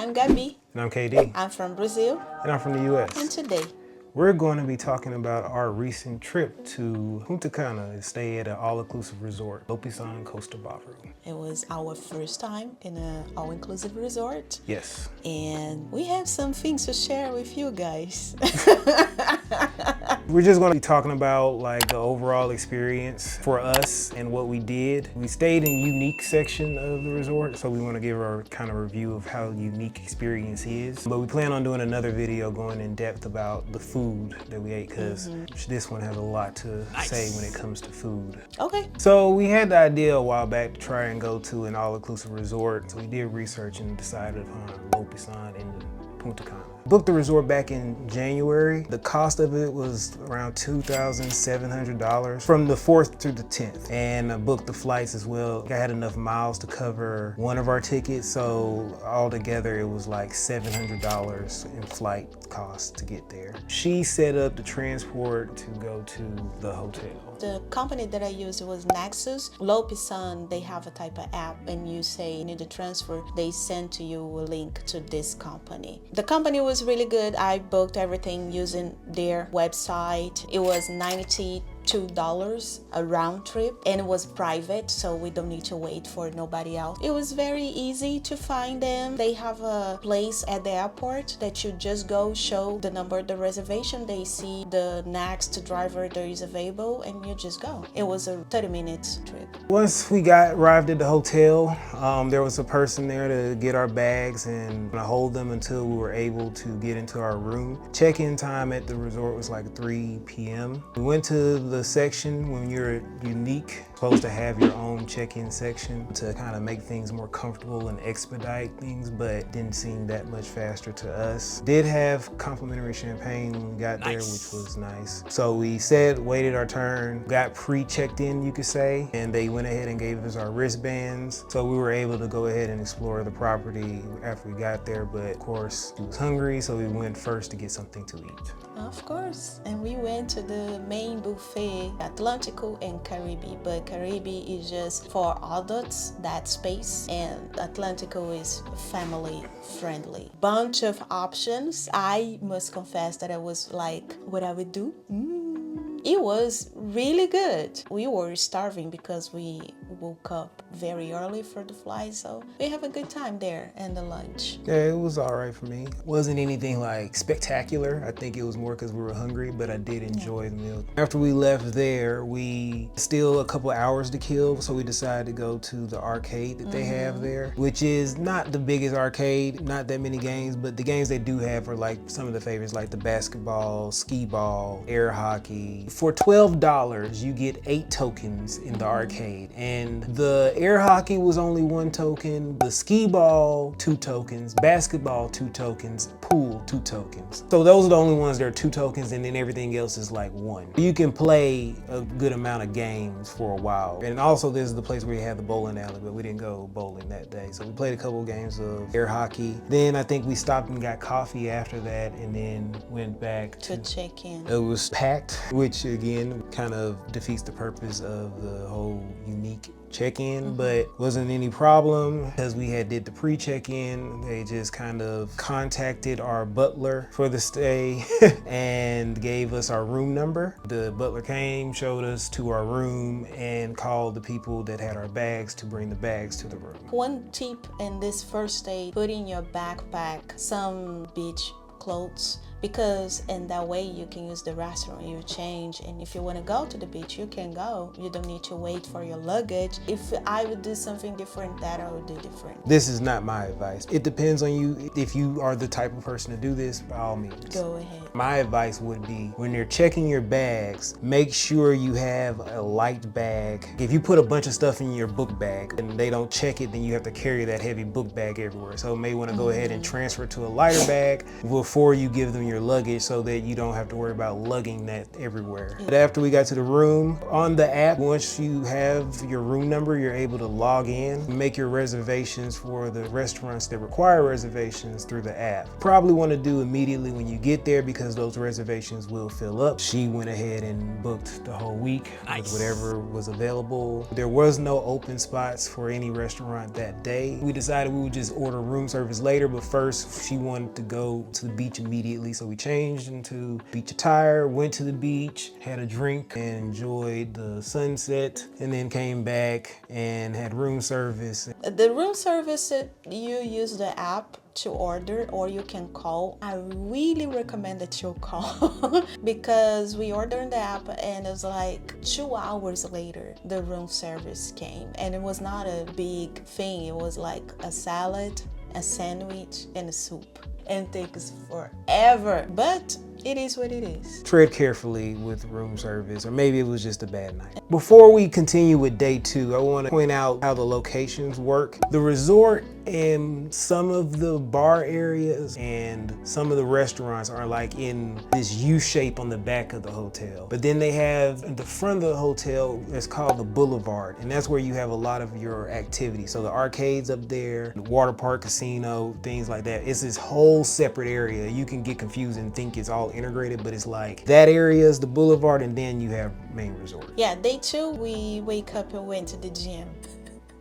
I'm Gabi. And I'm KD. I'm from Brazil. And I'm from the US. And today, we're going to be talking about our recent trip to Punta Cana and stay at an all-inclusive resort, Lopesan, Costa, Bavaro. it was our first time in an all-inclusive resort. Yes. And we have some things to share with you guys. We're just going to be talking about like the overall experience for us and what we did. We stayed in unique section of the resort, so we want to give our kind of review of how unique experience is. But we plan on doing another video going in depth about the food that we ate, because this one has a lot to say when it comes to food. Okay. So we had the idea a while back to try and go to an all-inclusive resort. So we did research and decided upon Lopesan in Punta Cana. Booked the resort back in January. The cost of it was around $2,700 from the 4th through the 10th. And I booked the flights as well. I had enough miles to cover one of our tickets, so altogether it was like $700 in flight cost to get there. She set up the transport to go to the hotel. The company that I used was Nexus. Lopesan, they have a type of app, and you say you need to transfer, they send to you a link to this company. The company was really good. I booked everything using their website. It was $92 a round trip, and it was private, so we don't need to wait for nobody else. It was very easy to find them. They have a place at the airport that you just go, show the number of the reservation, they see the next driver that is available, and you just go. It was a 30-minute trip. Once we arrived at the hotel, there was a person there to get our bags and hold them until we were able to get into our room. Check-in time at the resort was like 3 p.m. We went to the section. When you're unique, supposed to have your own check-in section to kind of make things more comfortable and expedite things, but didn't seem that much faster to us. Did have complimentary champagne when we got there, which was nice. So we waited our turn, got pre-checked in, you could say, and they went ahead and gave us our wristbands. So we were able to go ahead and explore the property after we got there, but of course we was hungry, so we went first to get something to eat. Of course, and we went to the main buffet, Atlântico and Caribe, but Caribe is just for adults, that space, and Atlântico is family friendly. Bunch of options. I must confess that I was like, what I would do? It was really good. We were starving because we woke up very early for the flight, so we have a good time there and the lunch. Yeah, it was all right for me. Wasn't anything like spectacular. I think it was more because we were hungry, but I did enjoy the meal. After we left there, we still a couple hours to kill, so we decided to go to the arcade that they have there, which is not the biggest arcade, not that many games, but the games they do have are like some of the favorites, like the basketball, skee ball, air hockey. For $12, you get 8 tokens in the arcade, and the air hockey was only 1 token, the skee ball 2 tokens, basketball 2 tokens, pool 2 tokens. So those are the only ones that are 2 tokens, and then everything else is like 1. You can play a good amount of games for a while. And also this is the place where you have the bowling alley, but we didn't go bowling that day. So we played a couple of games of air hockey. Then I think we stopped and got coffee after that, and then went back to check in. It was packed, which again kind of defeats the purpose of the whole unique check-in, but wasn't any problem because we did the pre-check-in. They just kind of contacted our butler for the stay and gave us our room number. The butler came, showed us to our room, and called the people that had our bags to bring the bags to the room. One tip in this first day, put in your backpack some beach clothes, because in that way you can use the restroom, you change, and if you want to go to the beach, you can go. You don't need to wait for your luggage. If I would do something different, that I would do different. This is not my advice. It depends on you. If you are the type of person to do this, by all means, go ahead. My advice would be, when you're checking your bags, make sure you have a light bag. If you put a bunch of stuff in your book bag and they don't check it, then you have to carry that heavy book bag everywhere. So you may want to go ahead and transfer to a lighter bag before you give them in your luggage so that you don't have to worry about lugging that everywhere. But after we got to the room, on the app, once you have your room number, you're able to log in, make your reservations for the restaurants that require reservations through the app. Probably want to do immediately when you get there because those reservations will fill up. She went ahead and booked the whole week with whatever was available. There was no open spots for any restaurant that day. We decided we would just order room service later, but first she wanted to go to the beach immediately. So we changed into beach attire, went to the beach, had a drink and enjoyed the sunset, and then came back and had room service. The room service, you use the app to order or you can call. I really recommend that you call because we ordered in the app and it was like 2 hours later the room service came, and it was not a big thing. It was like a salad, a sandwich, and a soup, and it takes forever, but it is what it is. Tread carefully with room service, or maybe it was just a bad night. Before we continue with day 2, I want to point out how the locations work. The resort and some of the bar areas and some of the restaurants are like in this U shape on the back of the hotel. But then they have in the front of the hotel, it's called the boulevard, and that's where you have a lot of your activity. So the arcades up there, the water park, casino, things like that. It's this whole separate area. You can get confused and think it's all integrated, but it's like that area is the boulevard and then you have main resort. Yeah, day 2, we wake up and went to the gym.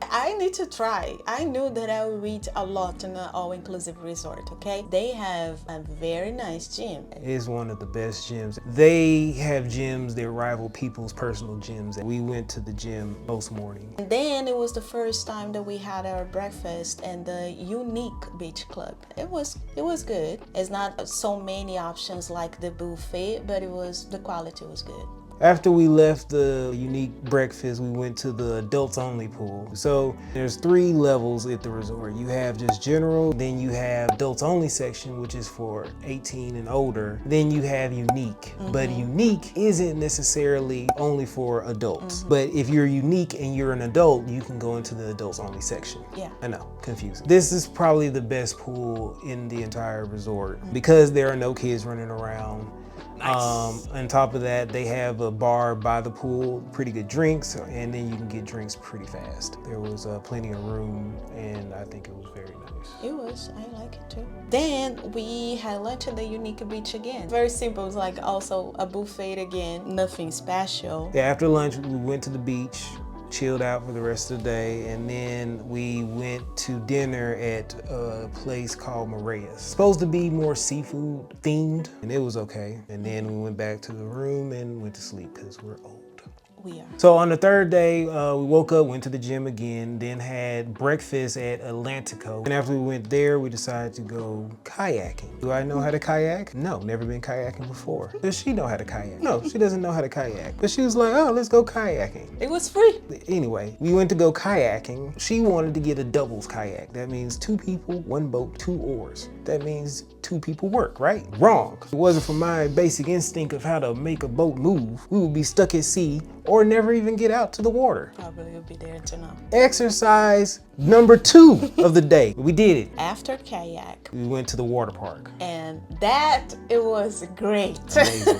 I need to try. I knew that I would read a lot in the all-inclusive resort, okay? They have a very nice gym. It is one of the best gyms. They have gyms that rival people's personal gyms. We went to the gym most morning. And then it was the first time that we had our breakfast in the unique beach club. It was good. It's not so many options like the buffet, but the quality was good. After we left the unique breakfast, we went to the adults only pool. So there's 3 levels at the resort. You have just general, then you have adults only section, which is for 18 and older. Then you have unique, but unique isn't necessarily only for adults. But if you're unique and you're an adult, you can go into the adults only section. Yeah. I know, confusing. This is probably the best pool in the entire resort because there are no kids running around. Nice. On top of that, they have a bar by the pool, pretty good drinks, and then you can get drinks pretty fast. There was plenty of room, and I think it was very nice. It was, I like it too. Then we had lunch at the unique beach again. Very simple, it was like also a buffet again, nothing special. Yeah, after lunch, we went to the beach, chilled out for the rest of the day, and then we went to dinner at a place called Maria's. Supposed to be more seafood themed, and it was okay. And then we went back to the room and went to sleep because we're old. We are. So on the 3rd day, we woke up, went to the gym again, then had breakfast at Atlantico. And after we went there, we decided to go kayaking. Do I know how to kayak? No, never been kayaking before. Does she know how to kayak? No, she doesn't know how to kayak. But she was like, oh, let's go kayaking. It was free. Anyway, we went to go kayaking. She wanted to get a doubles kayak. That means 2 people, 1 boat, 2 oars. That means 2 people work, right? Wrong. If it wasn't for my basic instinct of how to make a boat move, we would be stuck at sea or never even get out to the water. Probably will be there to know. Exercise number 2 of the day. We did it. After kayak, We went to the water park. and it was great. Amazing.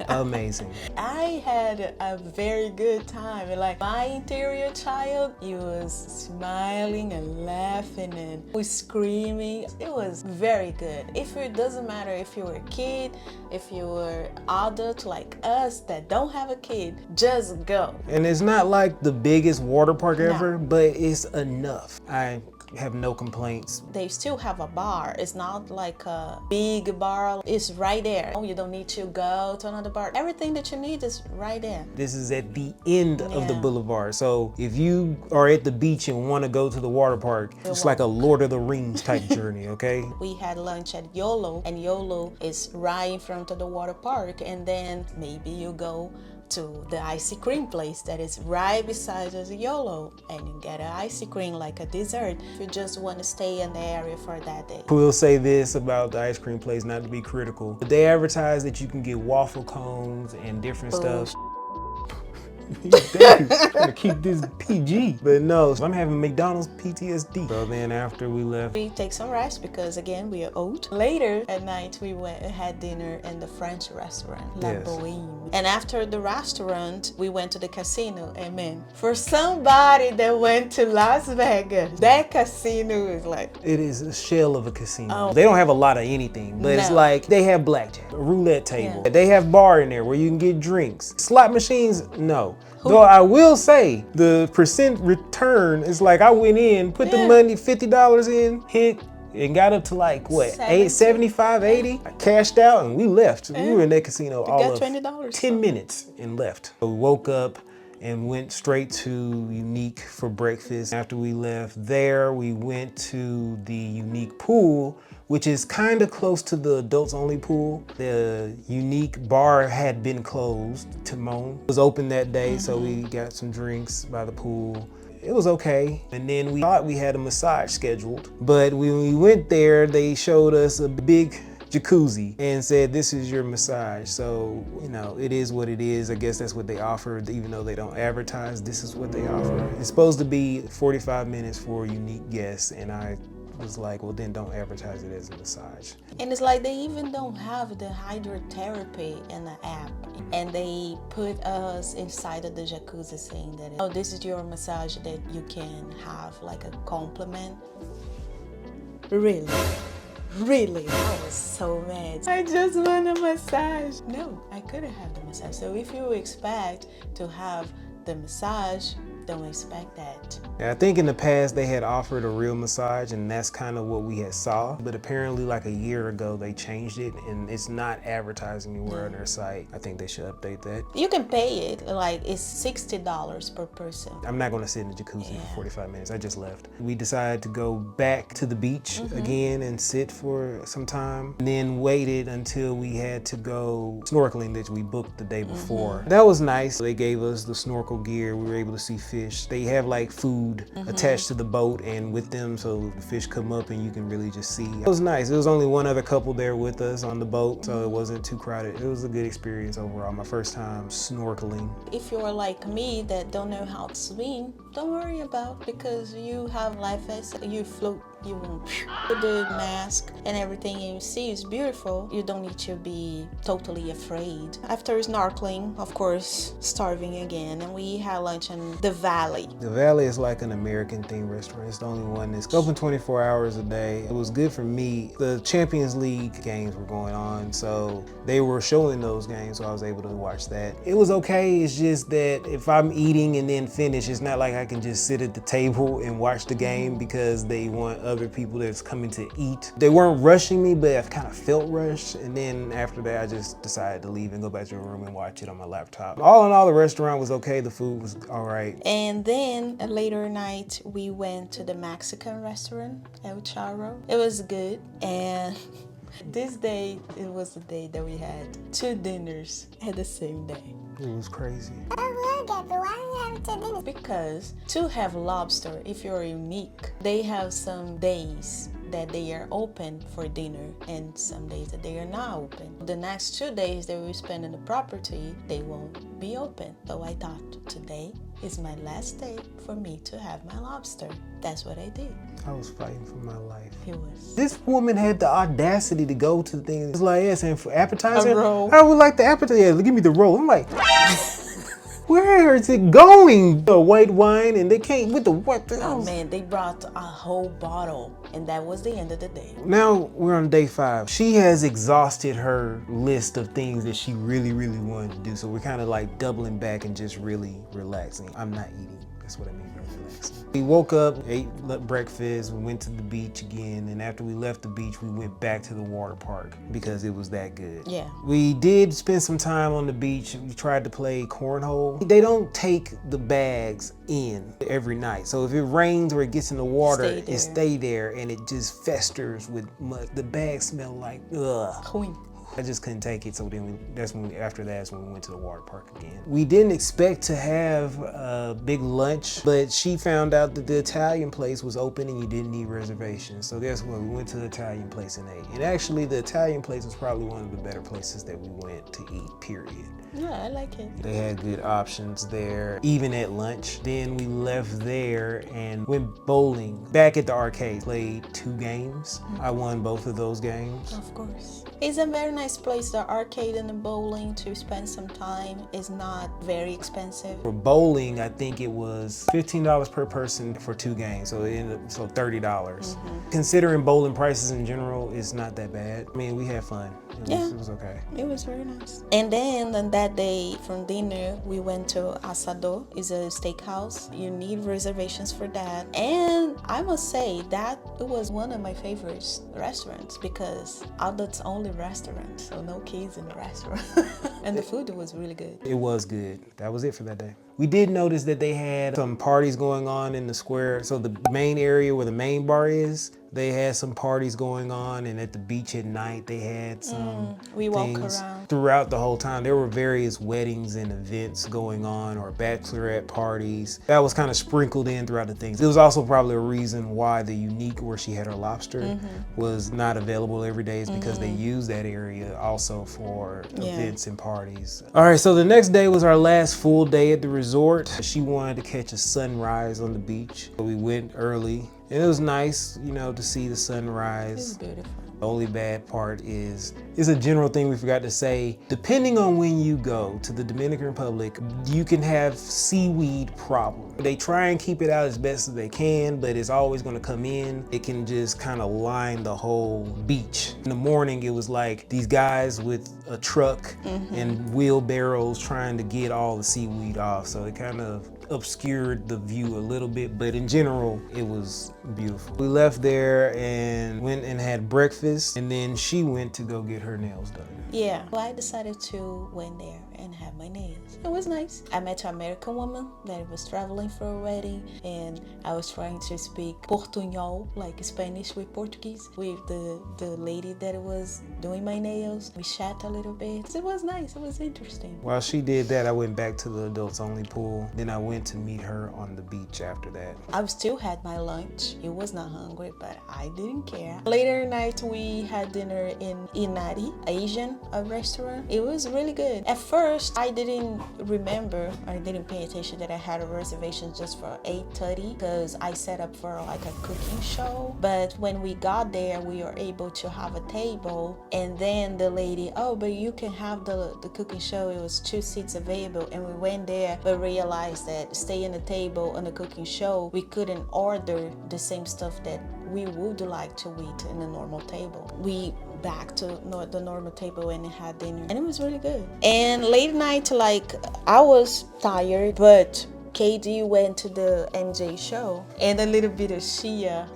Amazing. I had a very good time. Like my interior child, he was smiling and laughing and was screaming. It was very good. It doesn't matter if you were a kid, if you were adult like us that don't have a kid, just go. And it's not like the biggest water park ever, but it's enough. I have no complaints. They still have a bar. It's not like a big bar. It's right there. You don't need to go to another bar. Everything that you need is right there. This is at the end of the boulevard. So if you are at the beach and want to go to the water park, it's like a Lord of the Rings type journey, okay? We had lunch at YOLO, and YOLO is right in front of the water park. And then maybe you go to the ice cream place that is right beside the YOLO, and you get an ice cream like a dessert if you just want to stay in the area for that day. We'll say this about the ice cream place, not to be critical, but they advertise that you can get waffle cones and different stuff. Thank you. Gotta keep this PG. But no, I'm having McDonald's PTSD. So then after we left, we take some rest because again we are old. Later at night we went and had dinner in the French restaurant La Yes. Boheme. And after the restaurant we went to the casino. And man, for somebody that went to Las Vegas, that casino is like, it is a shell of a casino. Oh. They don't have a lot of anything, but it's No. like they have blackjack, a roulette table. Yeah. They have bar in there where you can get drinks. Slot machines, no. Though I will say the percent return is like I went in, put the money, $50 in, hit, and got up to like what, 75, 80. I cashed out and we left. We were in that casino all got of $20. 10 minutes and left. We woke up and went straight to Unique for breakfast. After we left there, we went to the Unique pool, which is kind of close to the adults only pool. The Unique bar had been closed. Timon was open that day, so we got some drinks by the pool. It was okay. And then we thought we had a massage scheduled, but when we went there, they showed us a big jacuzzi and said, this is your massage. So, you know, it is what it is. I guess that's what they offered, even though they don't advertise, this is what they offer. It's supposed to be 45 minutes for Unique guests, and I was like, well, then don't advertise it as a massage. and it's like they even don't have the hydrotherapy in the app. And they put us inside of the jacuzzi saying that, oh, this is your massage that you can have like a compliment. Really? Really? I was so mad. I just want a massage. No, I couldn't have the massage. So if you expect to have the massage, don't expect that. Yeah, I think in the past they had offered a real massage, and that's kind of what we had saw. But apparently like a year ago they changed it, and it's not advertised anywhere on their site. I think they should update that. You can pay it, like it's $60 per person. I'm not gonna sit in the jacuzzi for 45 minutes. I just left. We decided to go back to the beach again and sit for some time, and then waited until we had to go snorkeling that we booked the day before. That was nice. They gave us the snorkel gear. We were able to see fish. They have like food attached to the boat and with them, so the fish come up and you can really just see. It was nice. There was only one other couple there with us on the boat, so it wasn't too crowded. It was a good experience overall. My first time snorkeling. If you're like me that don't know how to swim, don't worry about, because you have life vest, you float, you won't put the mask and everything, and you see it's beautiful. You don't need to be totally afraid. After snorkeling, of course, starving again, and we had lunch in the Valley. The Valley is like an American themed restaurant. It's the only one that's open 24 hours a day. It was good for me. The Champions League games were going on, so they were showing those games, so I was able to watch that. It was okay. It's just that if I'm eating and then finish, it's not like I can just sit at the table and watch the game, because they want other people that's coming to eat. They weren't rushing me, but I've kind of felt rushed. And then after that, I just decided to leave and go back to the room and watch it on my laptop. All in all, the restaurant was okay. The food was all right. And then a later night, we went to the Mexican restaurant, El Charro. It was good. And this day, it was the day that we had 2 dinners at the same day. It was crazy. Oh, look, Abby, why are you having 2 dinners? Because to have lobster, if you're Unique, they have some days that they are open for dinner and some days that they are not open. The next 2 days that we spend in the property, they won't be open. So I thought, today is my last day for me to have my lobster. That's what I did. I was fighting for my life. It was. This woman had the audacity to go to the thing. It's like, yes, and for appetizer, A roll. I would like the appetizer. Yeah, give me the roll. I'm like, where is it going? The white wine, and they can't with the what? Oh man, they brought a whole bottle, and that was the end of the day. Now we're on day 5. She has exhausted her list of things that she really, really wanted to do. So we're kind of like doubling back and just really relaxing. I'm not eating. That's what I mean by relaxing. We woke up, ate breakfast, we went to the beach again, and after we left the beach, we went back to the water park because it was that good. Yeah. We did spend some time on the beach. We tried to play cornhole. They don't take the bags in every night. So if it rains or it gets in the water, it stay there and it just festers with mud. The bags smell like, ugh. I just couldn't take it, so then after that's when we went to the water park again. We didn't expect to have a big lunch, but she found out that the Italian place was open and you didn't need reservations. So guess what? We went to the Italian place and ate. And actually, the Italian place was probably one of the better places that we went to eat, period. Yeah, I like it. They had good options there, even at lunch. Then we left there and went bowling. Back at the arcade, played 2 games. I won both of those games. Of course. It's a very nice place, the arcade and the bowling, to spend some time. It's not very expensive. For bowling, I think it was $15 per person for 2 games, so it ended up $30. Considering bowling prices in general, it's not that bad. I mean, we had fun. It was okay. It was very nice. And then on that day from dinner, we went to Asado. It's a steakhouse. You need reservations for that. And I must say that it was one of my favorite restaurants because adults only restaurant, so no kids in the restaurant. And the food was really good. It was good. That was it for that day. We did notice that they had some parties going on in the square. So the main area where the main bar is, they had some parties going on, and at the beach at night they had some we walk things around. Throughout the whole time. There were various weddings and events going on, or bachelorette parties. That was kind of sprinkled in throughout the things. It was also probably a reason why the Unique, where she had her lobster, was not available every day, is because they used that area also for events and parties. All right, so the next day was our last full day at the resort. She wanted to catch a sunrise on the beach, so we went early. And it was nice, you know, to see the sunrise. It was beautiful. The only bad part is, it's a general thing we forgot to say. Depending on when you go to the Dominican Republic, you can have seaweed problems. They try and keep it out as best as they can, but it's always gonna come in. It can just kind of line the whole beach. In the morning, it was like these guys with a truck and wheelbarrows trying to get all the seaweed off. So it kind of obscured the view a little bit, but in general, it was beautiful. We left there and went and had breakfast, and then she went to go get her nails done. Yeah, well, I decided to went there and have my nails. It was nice. I met an American woman that was traveling for a wedding, and I was trying to speak Portuñol, like Spanish with Portuguese, with the lady that was doing my nails. We chat a little bit. It was nice. It was interesting. While she did that, I went back to the adults only pool. Then I went to meet her on the beach after that. I still had my lunch. It was not hungry, but I didn't care. Later at night, we had dinner in Itinerary, Asian restaurant. It was really good. At first, I didn't remember, I didn't pay attention that I had a reservation just for 8:30 because I set up for like a cooking show. But when we got there, we were able to have a table, and then the lady, oh, but you can have the cooking show. It was 2 seats available, and we went there, but realized that staying at the table on the cooking show, we couldn't order the same stuff that we would like to eat in a normal table. We back to the normal table and had dinner, and it was really good. And late night, like, I was tired, but KD went to the MJ show and a little bit of Shia.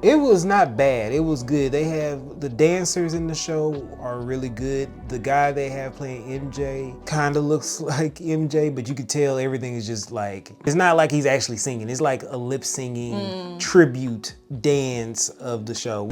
It was not bad. It was good. They have the dancers in the show are really good. The guy they have playing MJ kind of looks like MJ, but you could tell everything is just like, it's not like he's actually singing. It's like a lip singing tribute dance of the show.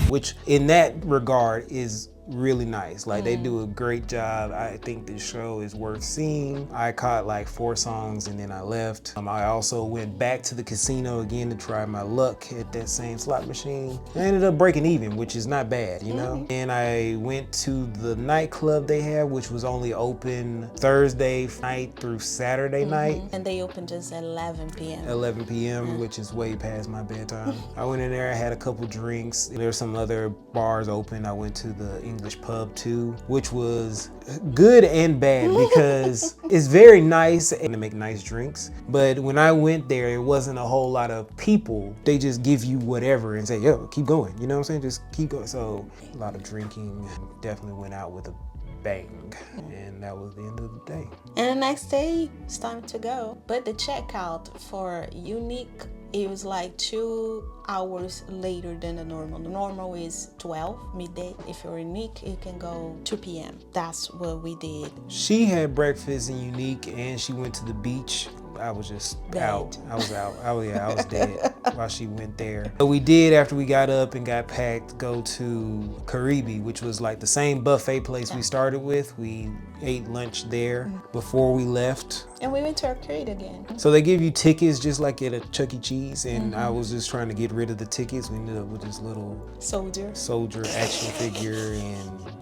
Which in that regard is really nice. Like, they do a great job. I think this show is worth seeing. I caught like 4 songs and then I left. I also went back to the casino again to try my luck at that same slot machine. I ended up breaking even, which is not bad, you know? And I went to the nightclub they have, which was only open Thursday night through Saturday night. And they opened just at 11 p.m. 11 p.m., which is way past my bedtime. I went in there, I had a couple drinks. There's some other bars open. I went to the English pub too, which was good and bad because it's very nice and they make nice drinks. But when I went there, it wasn't a whole lot of people. They just give you whatever and say, yo, keep going. You know what I'm saying? Just keep going. So a lot of drinking. Definitely went out with a bang. And that was the end of the day. And the next day, it's time to go. But the checkout for Unique, it was like 2 hours later than the normal. The normal is 12 midday. If you're Unique, you can go 2 p.m. That's what we did. She had breakfast in Unique and she went to the beach. I was just out. I was out. I was dead while she went there. But we did, after we got up and got packed, go to Caribe, which was like the same buffet place we started with. We ate lunch there before we left. And we went to arcade again. So they give you tickets just like at a Chuck E. Cheese, and I was just trying to get rid of the tickets. We ended up with this little soldier action figure,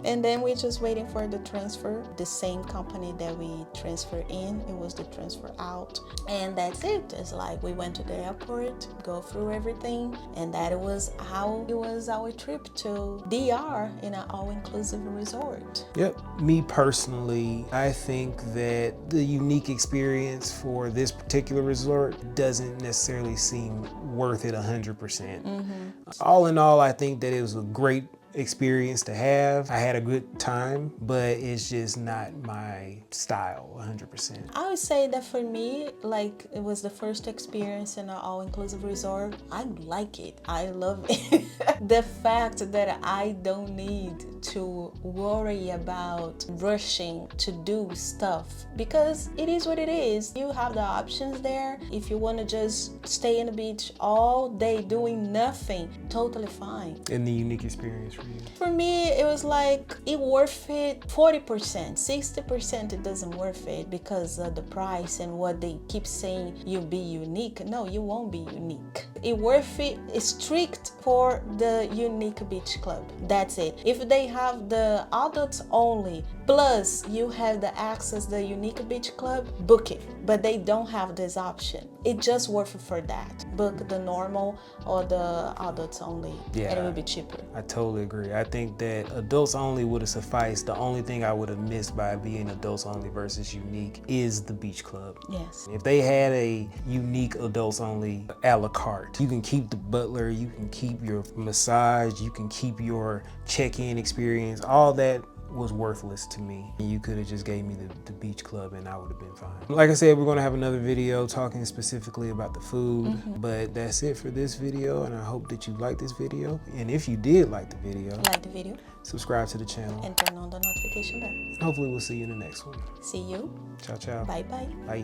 and then we're just waiting for the transfer. The same company that we transfer in, it was the transfer out. And that's it. It's like we went to the airport, go through everything, and that was how it was our trip to DR in an all-inclusive resort. Yep. Me personally, I think that the unique experience for this particular resort doesn't necessarily seem worth it 100%. All in all, I think that it was a great experience to have. I had a good time, but it's just not my style 100%. I would say that for me, like, it was the first experience in an all-inclusive resort. I like it. I love it. The fact that I don't need to worry about rushing to do stuff, because it is what it is. You have the options there. If you want to just stay in the beach all day doing nothing, totally fine. And the unique experience for you? For me, it was like, it worth it 40%. 60% it doesn't worth it because of the price and what they keep saying you'll be unique. No, you won't be unique. It worth it is strict for the Unique Beach Club. That's it. If they have the adults only, plus you have the access the Unique Beach Club, book it. But they don't have this option. It's just worth it for that. Book the normal or the adults only. Yeah, and it will be cheaper. I totally agree. I think that adults only would have sufficed. The only thing I would have missed by being adults only versus unique is the beach club. Yes. If they had a unique adults only a la carte, you can keep the butler, you can keep your massage, you can keep your check-in experience. All that was worthless to me. You could have just gave me the beach club and I would have been fine. Like I said, we're gonna have another video talking specifically about the food, but that's it for this video, and I hope that you liked this video. And if you did like the video, subscribe to the channel and turn on the notification bell. And hopefully we'll see you in the next one. See you. Ciao, ciao. Bye bye. Bye.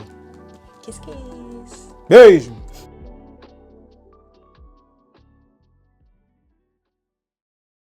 Kiss kiss. Desde.